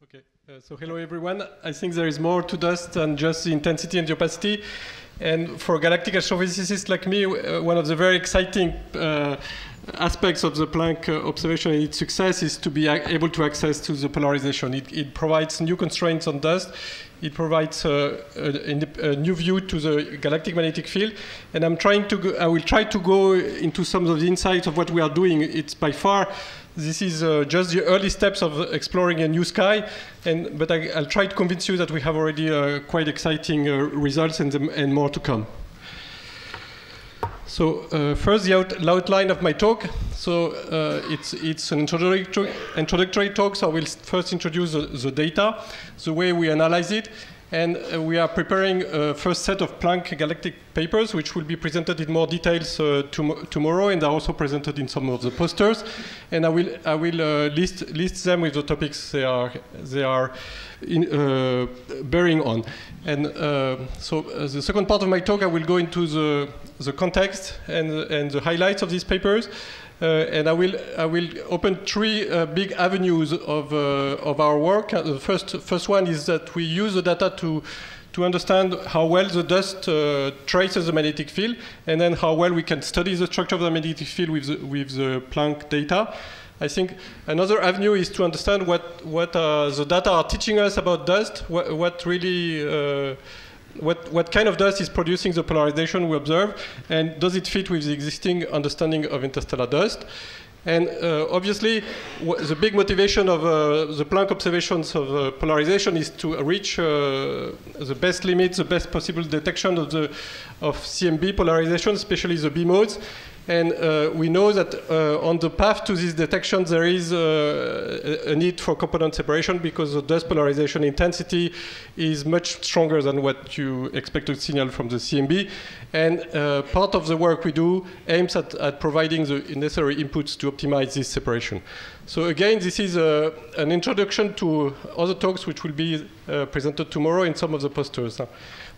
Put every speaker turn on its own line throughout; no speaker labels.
Okay, so hello everyone. I think there is more to dust than just the intensity and the opacity. And for galactic astrophysicists like me, one of the very exciting aspects of the Planck observation and its success is to be able to access to the polarization. It provides new constraints on dust. It provides a new view to the galactic magnetic field. And I will try to go into some of the insights of what we are doing. It's by far, this is just the early steps of exploring a new sky. But I'll try to convince you that we have already quite exciting results and more to come. So first, the outline of my talk. So it's an introductory talk. So I will first introduce the data, the way we analyze it. And we are preparing a first set of Planck galactic papers, which will be presented in more details tomorrow, and are also presented in some of the posters. And I will list them with the topics they are bearing on. And so the second part of my talk, I will go into the context and the highlights of these papers. And I will open three big avenues of our work. The first one is that we use the data to understand how well the dust traces the magnetic field, and then how well we can study the structure of the magnetic field with the Planck data. I think another avenue is to understand what the data are teaching us about dust, what kind of dust is producing the polarization we observe, and does it fit with the existing understanding of interstellar dust? And obviously, the big motivation of the Planck observations of polarization is to reach the best limits, the best possible detection of CMB polarization, especially the B modes. And we know that on the path to this detection, there is a need for component separation because the dust polarization intensity is much stronger than what you expect to signal from the CMB. And part of the work we do aims at providing the necessary inputs to optimize this separation. So again, this is an introduction to other talks which will be presented tomorrow in some of the posters,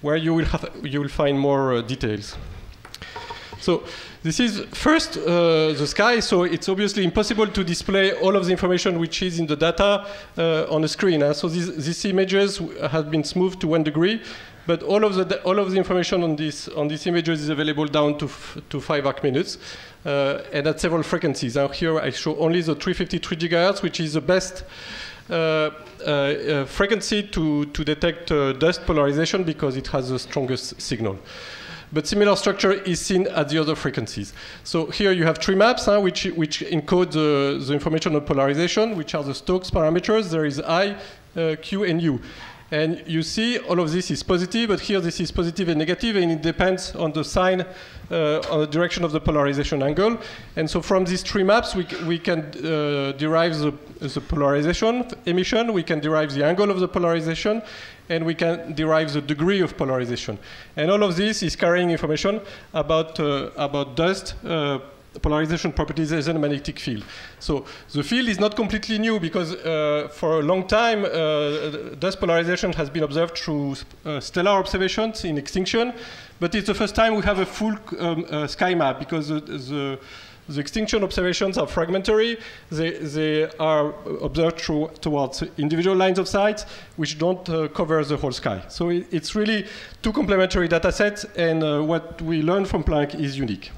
where you will find more details. So this is first the sky, so it's obviously impossible to display all of the information which is in the data on the screen. So these images have been smoothed to 1 degree, but all of the information on these images is available down to 5 arc minutes, and at several frequencies. Now here I show only the 353 gigahertz, which is the best frequency to detect dust polarization because it has the strongest signal. But similar structure is seen at the other frequencies. So here you have 3 maps which encode the information on polarization, which are the Stokes parameters. There is I, Q, and U. And you see all of this is positive, but here this is positive and negative, and it depends on the sign, on the direction of the polarization angle. And so from these 3 maps, we can derive the polarization emission, we can derive the angle of the polarization, and we can derive the degree of polarization. And all of this is carrying information about dust, polarization properties as a magnetic field. So the field is not completely new because for a long time, dust polarization has been observed through stellar observations in extinction, but it's the first time we have a full sky map because the extinction observations are fragmentary. They are observed towards individual lines of sight, which don't cover the whole sky. So it's really 2 complementary data sets, and what we learn from Planck is unique.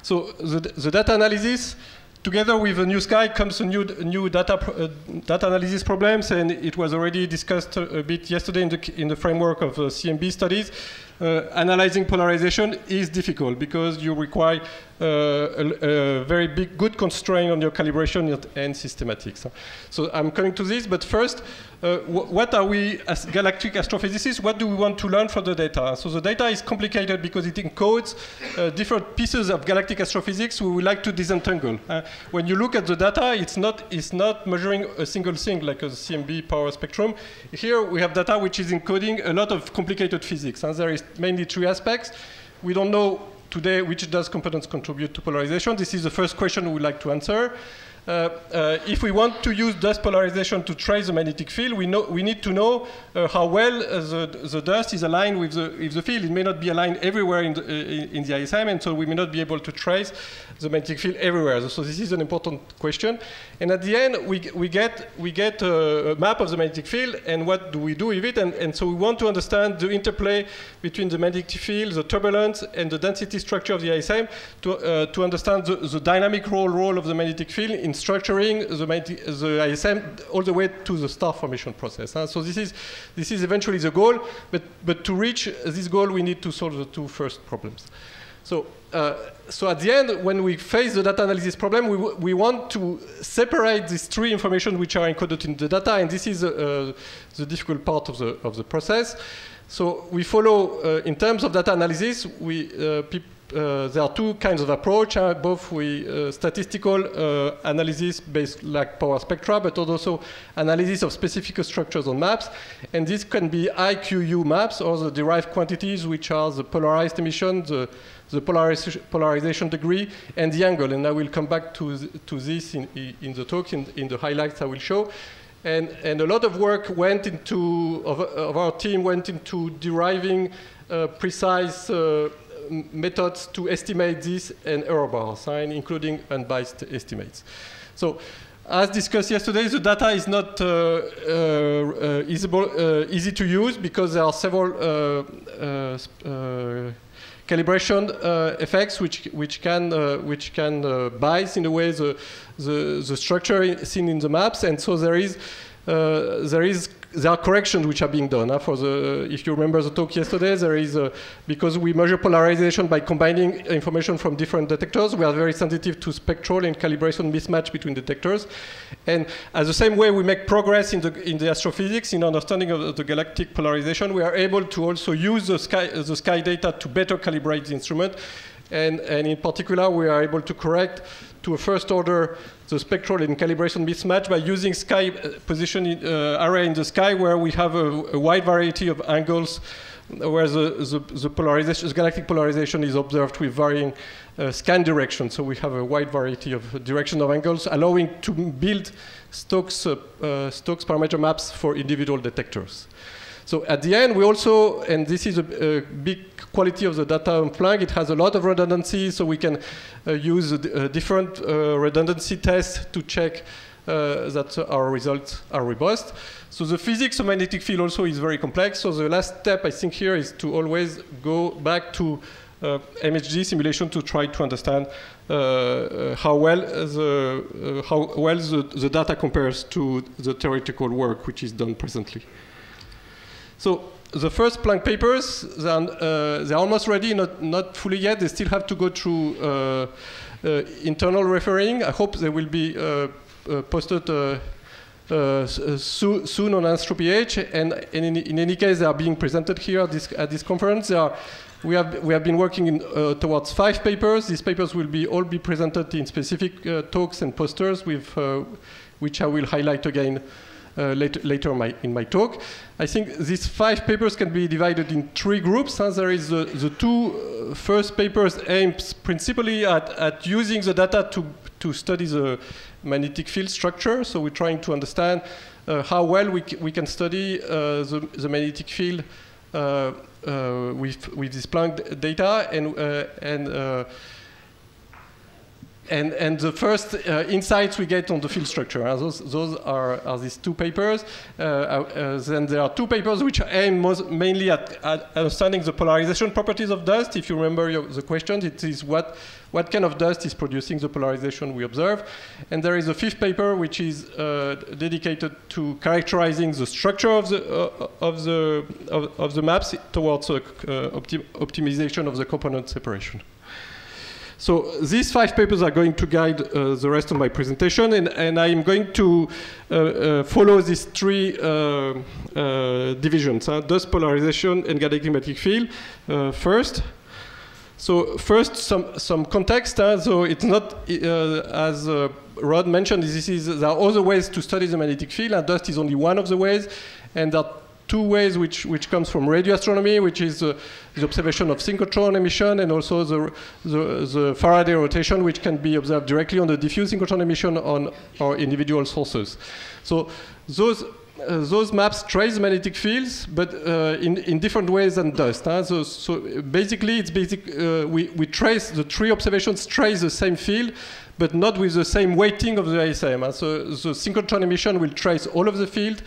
So the data analysis, together with a new sky, comes a new data analysis problems, and it was already discussed a bit yesterday in the framework of CMB studies. Analyzing polarization is difficult because you require a very good constraint on your calibration and systematics. So I'm coming to this, but first, what are we as galactic astrophysicists? What do we want to learn from the data? So the data is complicated because it encodes different pieces of galactic astrophysics we would like to disentangle. When you look at the data, it's not measuring a single thing like a CMB power spectrum. Here we have data which is encoding a lot of complicated physics. There is mainly 3 aspects. We don't know today which dust components contribute to polarization. This is the first question we would like to answer. if we want to use dust polarization to trace the magnetic field, we need to know how well the dust is aligned with the field. It may not be aligned everywhere in the ISM, and so we may not be able to trace the magnetic field everywhere. So this is an important question. And at the end, we get a map of the magnetic field, and what do we do with it? And so we want to understand the interplay between the magnetic field, the turbulence, and the density structure of the ISM to understand the dynamic role of the magnetic field in structuring the ISM all the way to the star formation process. So this is eventually the goal, but to reach this goal, we need to solve the two first problems. So at the end, when we face the data analysis problem, we want to separate these three information which are encoded in the data, and this is the difficult part of the process. So we follow, in terms of data analysis, there are two kinds of approach, both with statistical analysis based like power spectra, but also analysis of specific structures on maps. And this can be IQU maps or the derived quantities, which are the polarized emission, the polarization degree, and the angle. And I will come back to this in the talk, in the highlights I will show. And a lot of work went into, of our team went into deriving precise methods to estimate this and error bars, including unbiased estimates. So, as discussed yesterday, the data is not easy to use because there are several calibration effects which can bias in a way the structure seen in the maps, and so there are corrections which are being done. If you remember the talk yesterday, because we measure polarization by combining information from different detectors, we are very sensitive to spectral and calibration mismatch between detectors. And as the same way we make progress in the astrophysics, in understanding of the galactic polarization, we are able to also use the sky data to better calibrate the instrument. And in particular, we are able to correct to a first order the spectral and calibration mismatch by using sky position array in the sky, where we have a wide variety of angles, where the galactic polarization is observed with varying scan direction. So we have a wide variety of direction of angles, allowing to build Stokes parameter maps for individual detectors. So at the end, we also, and this is a big quality of the data on Planck, it has a lot of redundancy, so we can use different redundancy tests to check that our results are robust. So the physics of magnetic field also is very complex, so the last step I think here is to always go back to MHD simulation to try to understand how well the data compares to the theoretical work which is done presently. So the first Planck papers, they're almost ready, not fully yet. They still have to go through internal refereeing. I hope they will be posted soon on AstroPH. And in any case, they are being presented here at this conference. We have been working towards 5 papers. These papers will all be presented in specific talks and posters, which I will highlight again later in my talk. I think these 5 papers can be divided in 3 groups. There is the 2 first papers aimed principally at using the data to study the magnetic field structure. So we're trying to understand how well we can study the magnetic field with this Planck data, and the first insights we get on the field structure. Those are these 2 papers. Then there are 2 papers which aim mainly at understanding the polarization properties of dust. If you remember the question, it is what kind of dust is producing the polarization we observe. And there is a 5th paper which is dedicated to characterizing the structure of the maps towards optimization of the component separation. So these 5 papers are going to guide the rest of my presentation, and I'm going to follow these 3 divisions: dust polarization and galactic magnetic field first. So first, some context. So it's not, as Rod mentioned, there are other ways to study the magnetic field, and dust is only one of the ways, and there are two ways which comes from radio astronomy, which is the observation of synchrotron emission, and also the Faraday rotation, which can be observed directly on the diffuse synchrotron emission on our individual sources. So those maps trace magnetic fields, but in different ways than dust. Huh? So basically, we trace, the three observations trace the same field, but not with the same weighting of the ISM. Huh? So the synchrotron emission will trace all of the field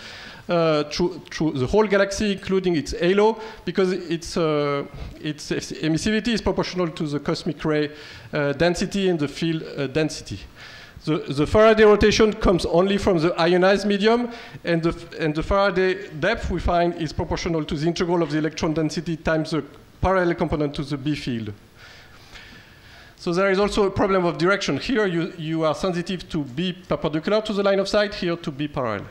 through the whole galaxy, including its halo, because its emissivity is proportional to the cosmic ray density and the field density. The Faraday rotation comes only from the ionized medium, and the Faraday depth we find is proportional to the integral of the electron density times the parallel component to the B field. So there is also a problem of direction. Here you are sensitive to be perpendicular to the line of sight, here to be parallel.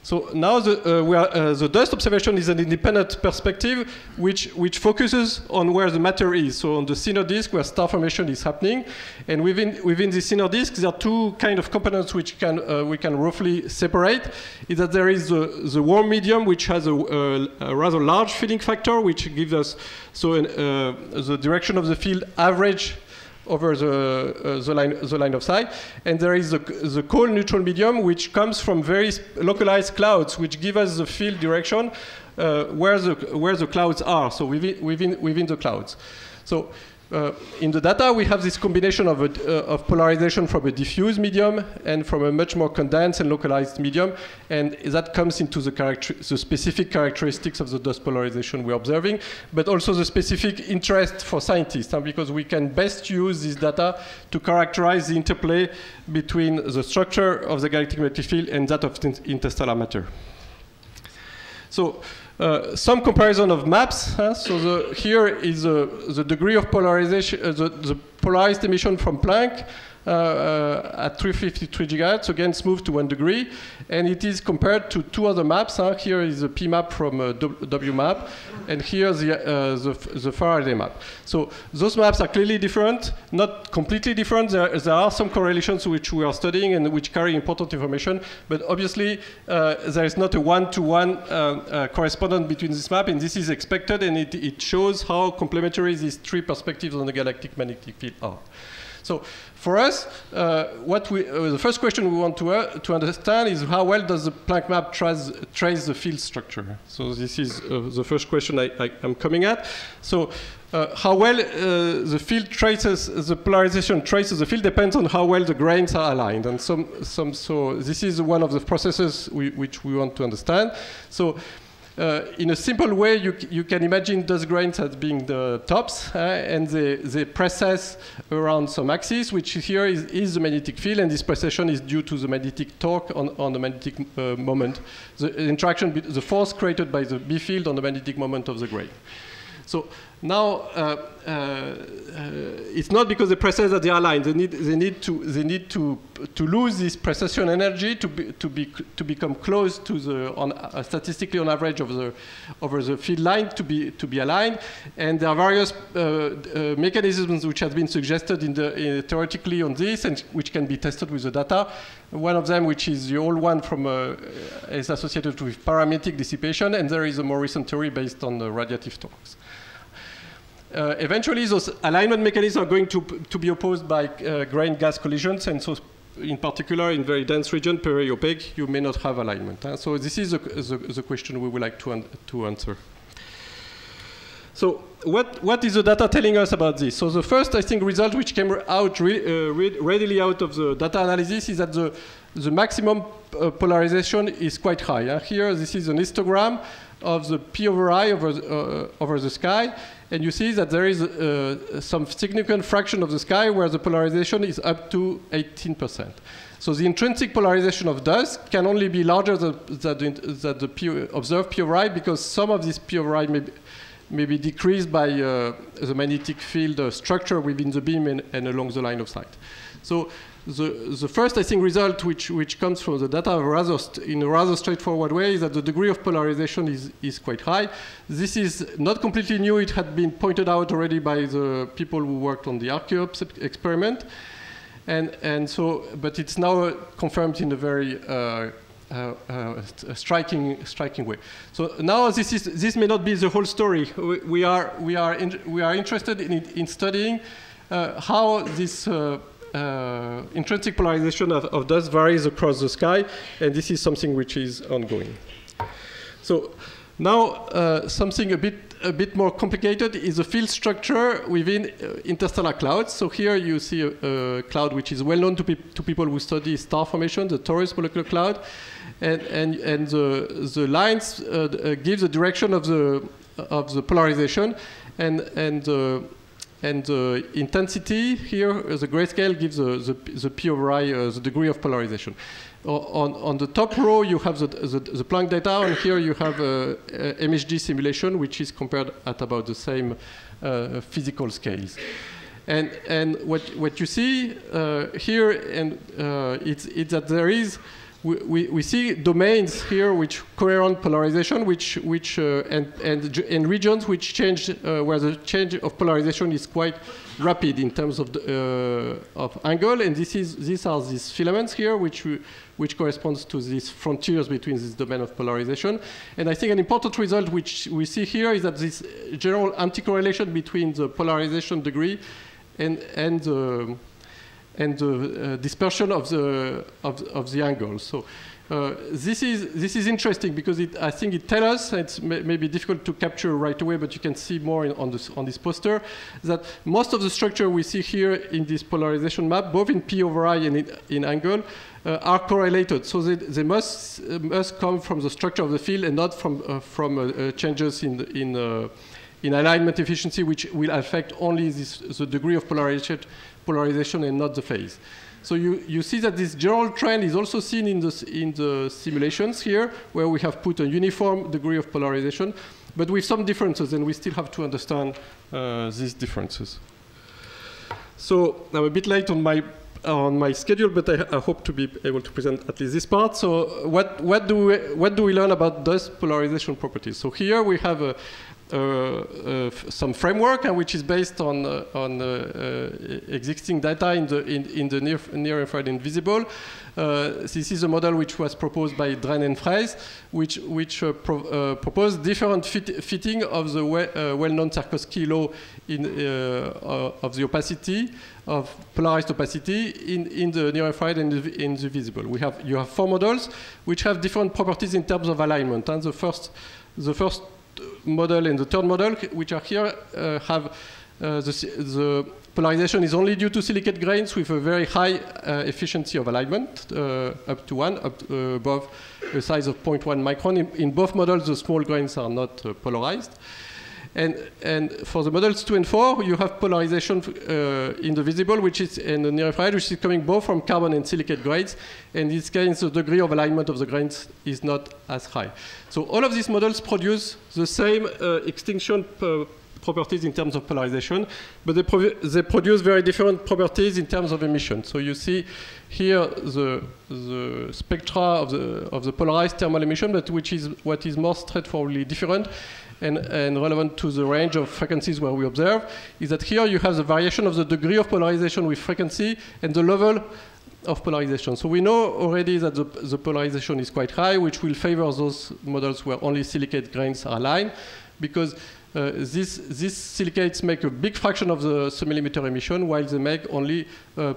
So now the dust observation is an independent perspective which focuses on where the matter is. So on the CINER disk where star formation is happening. And within the CINER disk, there are two kind of components which we can roughly separate. Is that there is the warm medium, which has a rather large filling factor, which gives us the direction of the field average over the line of sight. And there is the cold neutral medium, which comes from very localized clouds, which give us the field direction where the clouds are, so within the clouds. So in the data, we have this combination of polarization from a diffuse medium and from a much more condensed and localized medium, and that comes into the specific characteristics of the dust polarization we're observing, but also the specific interest for scientists, because we can best use this data to characterize the interplay between the structure of the galactic magnetic field and that of interstellar matter. So some comparison of maps. So here is the degree of polarization, the polarized emission from Planck at 353 gigahertz, again smooth to 1 degree. And it is compared to two other maps. Here is the P map from W map, and here the Faraday map. So those maps are clearly different, not completely different. There are some correlations which we are studying and which carry important information, but obviously there is not a one-to-one correspondence between this map, and this is expected, and it shows how complementary these three perspectives on the galactic magnetic field are. So for us, the first question we want to understand is how well does the Planck map trace the field structure? So this is the first question I'm coming at. So how well the field traces, the polarization traces the field depends on how well the grains are aligned. And so this is one of the processes which we want to understand. So in a simple way, you can imagine dust grains as being the tops, and they precess around some axis, which here is the magnetic field, and this precession is due to the magnetic torque on the magnetic moment, the interaction, the force created by the B field on the magnetic moment of the grain. So now it's not because they precess that they are aligned. They need to lose this precession energy to become close to the statistically on average over the field line to be aligned. And there are various mechanisms which have been suggested theoretically on this, and which can be tested with the data. One of them, which is the old one is associated with parametric dissipation, and there is a more recent theory based on the radiative torques. Eventually, those alignment mechanisms are going to be opposed by grain-gas collisions, and so in particular, in very dense region, peri-opaque, you may not have alignment. So this is the question we would like to answer. So what is the data telling us about this? So the first, I think, result which came out readily out of the data analysis is that the maximum polarization is quite high. Here, this is an histogram of the P over I over the sky. And you see that there is some significant fraction of the sky where the polarization is up to 18%. So the intrinsic polarization of dust can only be larger than the observed P over I, because some of this P over I may be decreased by the magnetic field structure within the beam and along the line of sight. So the first, I think, result which comes from the data in a rather straightforward way is that the degree of polarization is quite high. This is not completely new. It had been pointed out already by the people who worked on the Archeops experiment. But it's now confirmed in a very striking way. So now this may not be the whole story. We are interested in studying how this intrinsic polarization of dust varies across the sky, and this is something which is ongoing. So now something a bit more complicated is the field structure within interstellar clouds. So here you see a cloud which is well known to people who study star formation, the Taurus molecular cloud, and the lines give the direction of the polarization, and the intensity here, the grayscale gives the P over I, the degree of polarization. On the top row, you have the Planck data, and here you have MHD simulation, which is compared at about the same physical scales. And what you see here, and it's that there is, we see domains here which coherent polarization, and regions which change where the change of polarization is quite rapid in terms of angle, and these are these filaments here which corresponds to these frontiers between this domain of polarization. And I think an important result which we see here is that this general anti-correlation between the polarization degree and the dispersion of the angle. So this is interesting because I think it tells us, it's maybe difficult to capture right away, but you can see more on this poster, that most of the structure we see here in this polarization map, both in P over I and in angle, are correlated. So they must come from the structure of the field and not from changes in alignment efficiency, which will affect only the degree of polarization and not the phase. So you see that this general trend is also seen in the simulations here, where we have put a uniform degree of polarization, but with some differences, and we still have to understand these differences. So I'm a bit late on my schedule, but I hope to be able to present at least this part. So what do we learn about dust polarization properties? So here we have some framework which is based on existing data in the near infrared and visible. This is a model which was proposed by Dren and Fraise, which proposed different fitting of the well-known Tarkovsky law of the opacity, of polarized opacity in the near infrared and in the visible. You have 4 models which have different properties in terms of alignment. And the first model and the third model, which are here, have the polarization is only due to silicate grains with a very high efficiency of alignment, up to 1, above a size of 0.1 micron. In both models, the small grains are not polarized. And for the models 2 and 4, you have polarization in the visible, which is in the near infrared, which is coming both from carbon and silicate grains. And in this case, the degree of alignment of the grains is not as high. So all of these models produce the same extinction properties in terms of polarization, but they produce very different properties in terms of emission. So you see here the spectra of the polarized thermal emission, but what is more straightforwardly different and relevant to the range of frequencies where we observe, is that here you have the variation of the degree of polarization with frequency and the level of polarization. So we know already that the polarization is quite high, which will favor those models where only silicate grains are aligned, because these silicates make a big fraction of the submillimeter emission, while they make only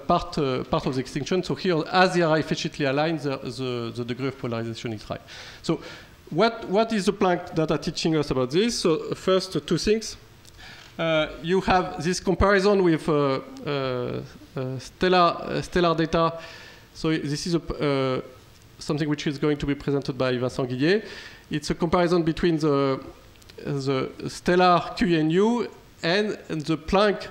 part of the extinction. So here, as they are efficiently aligned, the degree of polarization is high. So what is the Planck data teaching us about this? So first, 2 things. You have this comparison with stellar data. So this is something which is going to be presented by Vincent Guillet. It's a comparison between the stellar QNU and the Planck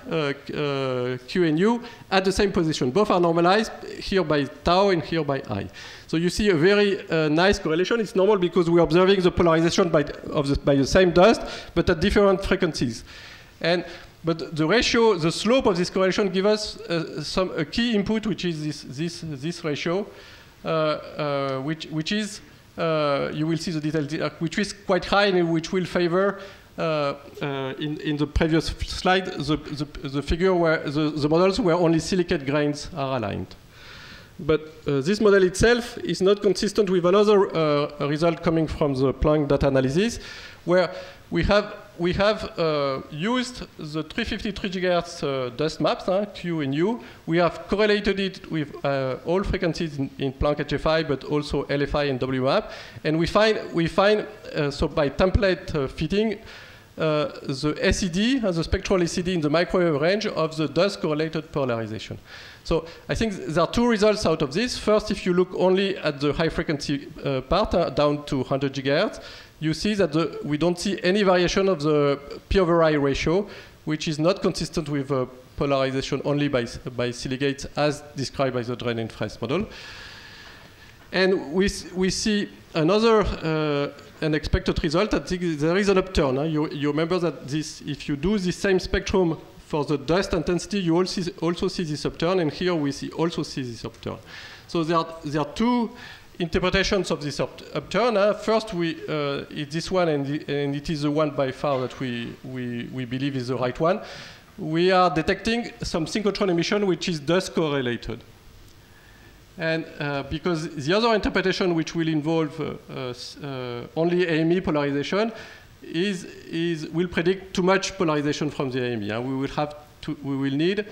QNU at the same position. Both are normalized, here by tau and here by I. So you see a very nice correlation. It's normal because we're observing the polarization by the same dust, but at different frequencies. But the ratio, the slope of this correlation gives us a key input, which is this ratio, which is, you will see the details, which is quite high and which will favor, in the previous slide, the figure where the models where only silicate grains are aligned. But this model itself is not consistent with another result coming from the Planck data analysis, where we have used the 353 GHz dust maps, Q and U. We have correlated it with all frequencies in Planck HFI, but also LFI and WMAP. And we find so by template fitting, the SED, the spectral SED in the microwave range of the dust correlated polarization. So I think there are two results out of this. First, if you look only at the high frequency part, down to 100 GHz, you see that we don't see any variation of the P over I ratio, which is not consistent with polarization only by silicates as described by the Drain and Fraisse model. And we see another unexpected result. That there is an upturn. You remember that if you do the same spectrum for the dust intensity, you also see this upturn, and here we also see this upturn. So there are two interpretations of this upturn. First, it's this one, and it is the one by far that we believe is the right one. We are detecting some synchrotron emission which is dust correlated. And because the other interpretation, which will involve only AME polarization, will predict too much polarization from the AME. We will need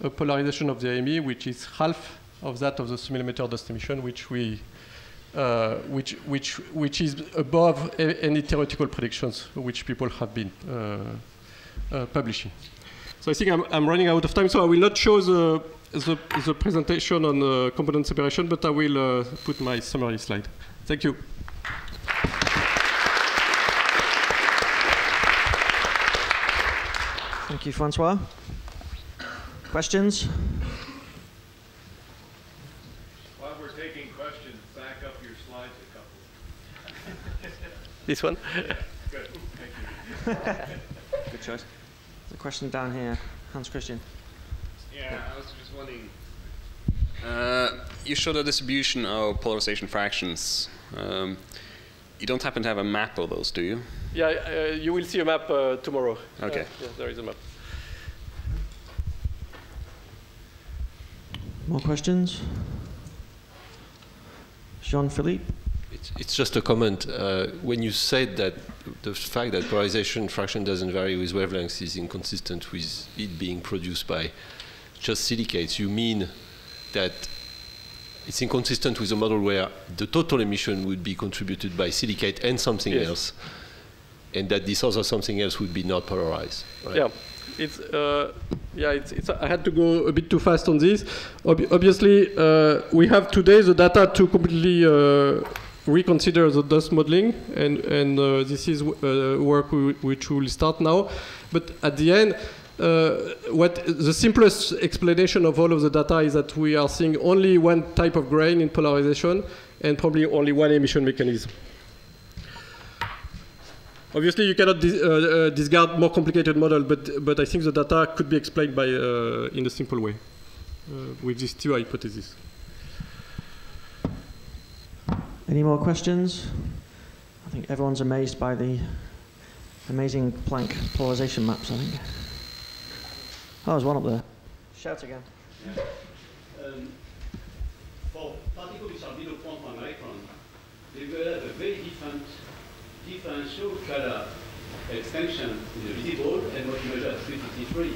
a polarization of the AME which is half of that of the submillimeter dust emission, which is above any theoretical predictions which people have been publishing. So I think I'm running out of time, so I will not show the presentation on component separation, but I will put my summary slide. Thank you.
Thank you, Francois. Questions?
While we're taking questions, back up your slides a couple.
This one?
Yeah, good. Thank you.
Good choice. There's a question down here. Hans Christian.
Yeah, I was just wondering. You showed a distribution of polarization fractions. You don't happen to have a map of those, do you?
Yeah, you will see a map tomorrow.
Okay.
Yes, there is a map.
More questions? Jean-Philippe?
It's just a comment. When you said that the fact that polarization fraction doesn't vary with wavelengths is inconsistent with it being produced by just silicates, you mean that it's inconsistent with a model where the total emission would be contributed by silicate and something else, and that this other something else would be not polarized, right?
Yeah. I had to go a bit too fast on this. Obviously, we have today the data to completely reconsider the dust modeling, and this is work which will start now. But at the end, the simplest explanation of all of the data is that we are seeing only one type of grain in polarization and probably only one emission mechanism. Obviously, you cannot discard more complicated model, but I think the data could be explained by in a simple way with these two hypotheses.
Any more questions? I think everyone's amazed by the amazing Planck polarization maps, I think. Oh, there's one up there. Shout again.
Yeah. For particles which are below 0.1 micron, they will have a very differential color extension in the visible and what you measure at 353.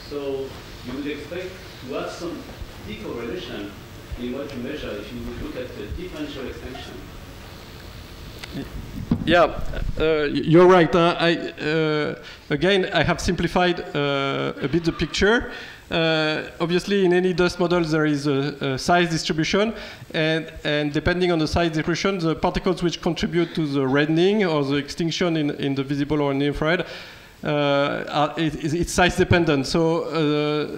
So you would expect to have some decorrelation in what you measure if you would look at the differential extension.
Yeah, you're right. Again, I have simplified a bit the picture. Obviously, in any dust model, there is a size distribution, and depending on the size distribution, the particles which contribute to the reddening or the extinction in the visible or in the infrared, it's size dependent. So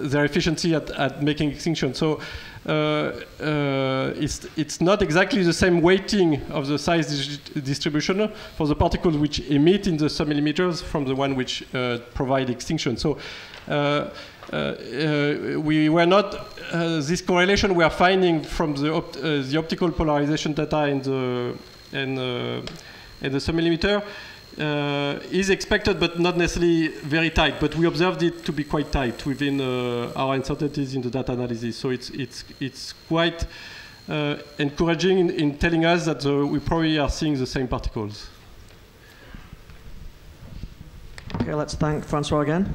their efficiency at making extinction. So it's not exactly the same weighting of the size distribution for the particles which emit in the submillimeters from the one which provide extinction. So we were not this correlation we are finding from the optical polarization data in the submillimeter is expected, but not necessarily very tight. But we observed it to be quite tight within our uncertainties in the data analysis. So it's quite encouraging in telling us that we probably are seeing the same particles.
Okay, let's thank Francois again.